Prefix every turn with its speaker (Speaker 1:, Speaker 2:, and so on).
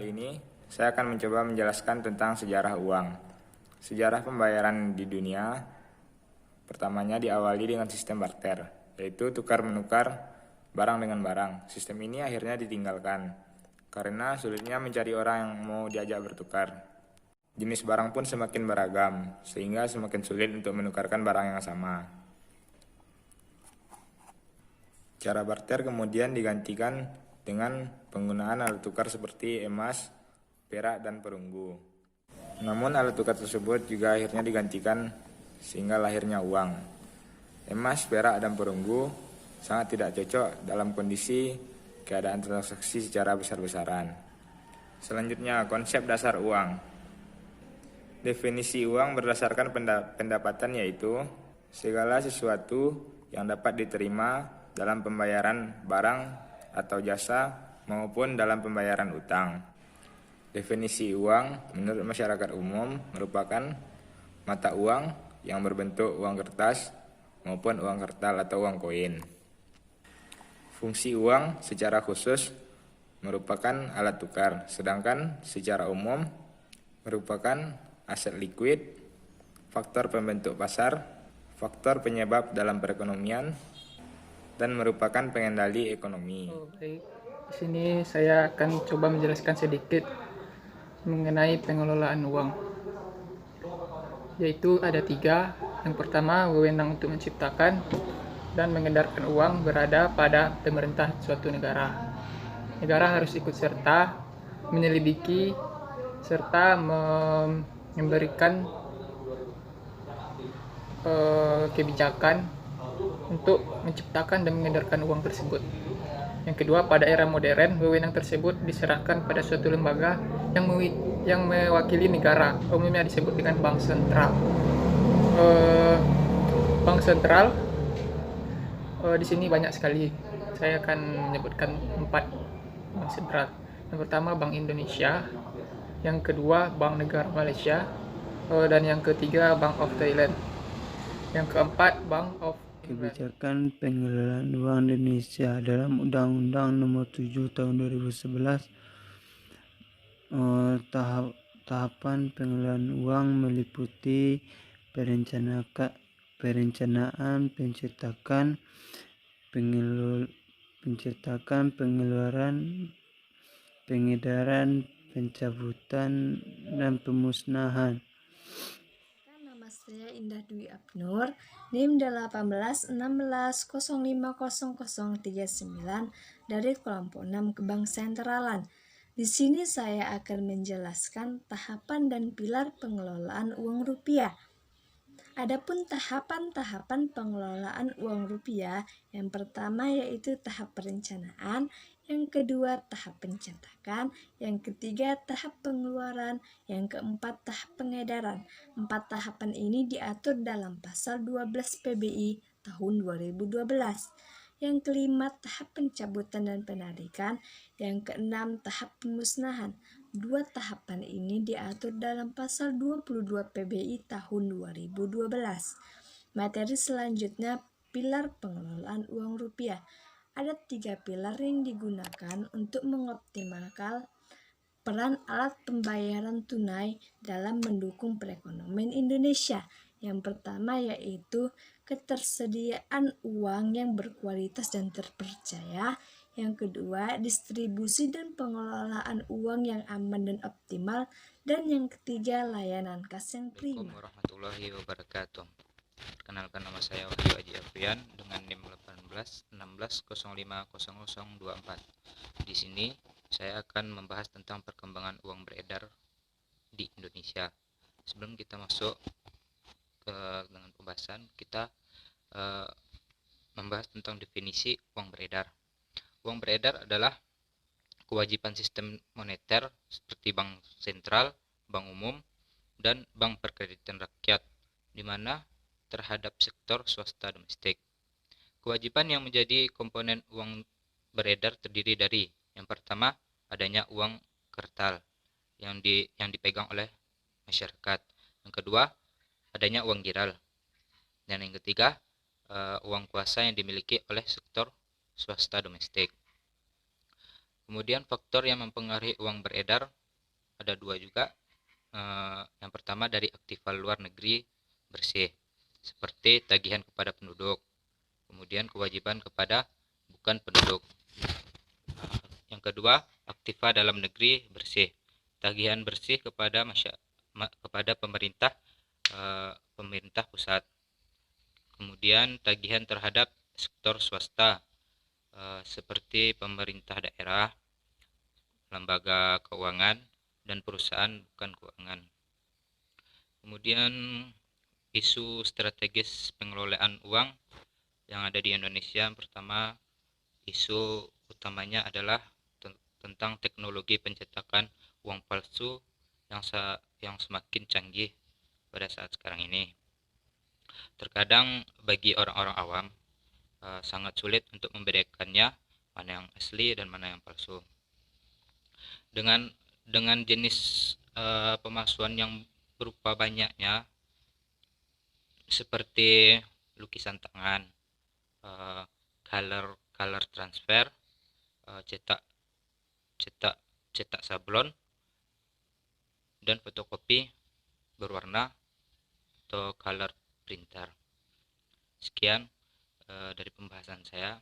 Speaker 1: kali ini, saya akan mencoba menjelaskan tentang sejarah uang. Sejarah pembayaran di dunia, pertamanya diawali dengan sistem barter, yaitu tukar-menukar barang dengan barang. Sistem ini akhirnya ditinggalkan, karena sulitnya mencari orang yang mau diajak bertukar. Jenis barang pun semakin beragam, sehingga semakin sulit untuk menukarkan barang yang sama. Cara barter kemudian digantikan dengan penggunaan alat tukar seperti emas, perak, dan perunggu. Namun alat tukar tersebut juga akhirnya digantikan sehingga lahirnya uang. Emas, perak, dan perunggu sangat tidak cocok dalam kondisi keadaan transaksi secara besar-besaran. Selanjutnya, konsep dasar uang. Definisi uang berdasarkan pendapatan yaitu segala sesuatu yang dapat diterima dalam pembayaran barang atau jasa maupun dalam pembayaran utang. Definisi uang menurut masyarakat umum merupakan mata uang yang berbentuk uang kertas maupun uang kertal atau uang koin. Fungsi uang secara khusus merupakan alat tukar, sedangkan secara umum merupakan aset likuid, faktor pembentuk pasar, faktor penyebab dalam perekonomian, dan merupakan pengendali ekonomi.
Speaker 2: Baik. Di sini saya akan coba menjelaskan sedikit mengenai pengelolaan uang. Yaitu ada 3. Yang pertama, wewenang untuk menciptakan dan mengedarkan uang berada pada pemerintah suatu negara. Negara harus ikut serta menyelidiki serta memberikan kebijakan untuk menciptakan dan mengedarkan uang tersebut. Yang kedua, pada era modern, wewenang tersebut diserahkan pada suatu lembaga yang mewakili negara, umumnya disebut dengan bank sentral. Bank sentral di sini banyak sekali. Saya akan menyebutkan 4 bank sentral. Yang pertama, Bank Indonesia. Yang kedua, Bank Negara Malaysia. Dan yang ketiga, Bank of Thailand. Yang keempat, Bank of
Speaker 3: Kebijakan pengelolaan uang Indonesia dalam Undang-Undang Nomor 7 Tahun 2011. Tahapan pengelolaan uang meliputi perencanaan, pengeluaran, pengedaran, pencabutan, dan pemusnahan.
Speaker 4: Nama saya Indah Dwi Abnur, NIM 1816050039 dari kelompok 6 Bank Sentralan. Di sini saya akan menjelaskan tahapan dan pilar pengelolaan uang rupiah. Adapun tahapan-tahapan pengelolaan uang rupiah, yang pertama yaitu tahap perencanaan, yang kedua tahap pencetakan, yang ketiga tahap pengeluaran, yang keempat tahap pengedaran. 4 tahapan ini diatur dalam pasal 12 PBI tahun 2012. Yang kelima tahap pencabutan dan penarikan, yang keenam tahap pemusnahan. 2 tahapan ini diatur dalam pasal 22 PBI tahun 2012. Materi selanjutnya, pilar pengelolaan uang rupiah. Ada 3 pilar yang digunakan untuk mengoptimalkan peran alat pembayaran tunai dalam mendukung perekonomian Indonesia. Yang pertama yaitu ketersediaan uang yang berkualitas dan terpercaya. Yang kedua, distribusi dan pengelolaan uang yang aman dan optimal. Dan yang ketiga, layanan kas yang prima.
Speaker 5: Assalamualaikum warahmatullahi wabarakatuh. Perkenalkan, nama saya Wahyu Aji Afrian dengan NIM 1816050024. Di sini saya akan membahas tentang perkembangan uang beredar di Indonesia. Sebelum kita masuk dengan pembahasan, kita membahas tentang definisi uang beredar. Uang beredar adalah kewajiban sistem moneter seperti bank sentral, bank umum, dan bank perkreditan rakyat, di mana terhadap sektor swasta domestik. Kewajiban yang menjadi komponen uang beredar terdiri dari yang pertama, adanya uang kertal yang dipegang oleh masyarakat. Yang kedua, adanya uang giral. Dan yang ketiga, uang kuasa yang dimiliki oleh sektor swasta domestik. Kemudian faktor yang mempengaruhi uang beredar ada dua juga. Yang pertama dari aktiva luar negeri bersih, seperti tagihan kepada penduduk, kemudian kewajiban kepada bukan penduduk. Yang kedua, aktiva dalam negeri bersih, tagihan bersih kepada kepada pemerintah pemerintah pusat. Kemudian tagihan terhadap sektor swasta seperti pemerintah daerah, lembaga keuangan, dan perusahaan bukan keuangan. Kemudian isu strategis pengelolaan uang yang ada di Indonesia, yang pertama isu utamanya adalah tentang teknologi pencetakan uang palsu yang semakin canggih pada saat sekarang ini. Terkadang bagi orang-orang awam sangat sulit untuk membedakannya mana yang asli dan mana yang palsu. Dengan jenis pemalsuan yang berupa banyaknya, seperti lukisan tangan, color transfer, cetak sablon, dan fotokopi berwarna atau color printer. Sekian dari pembahasan saya.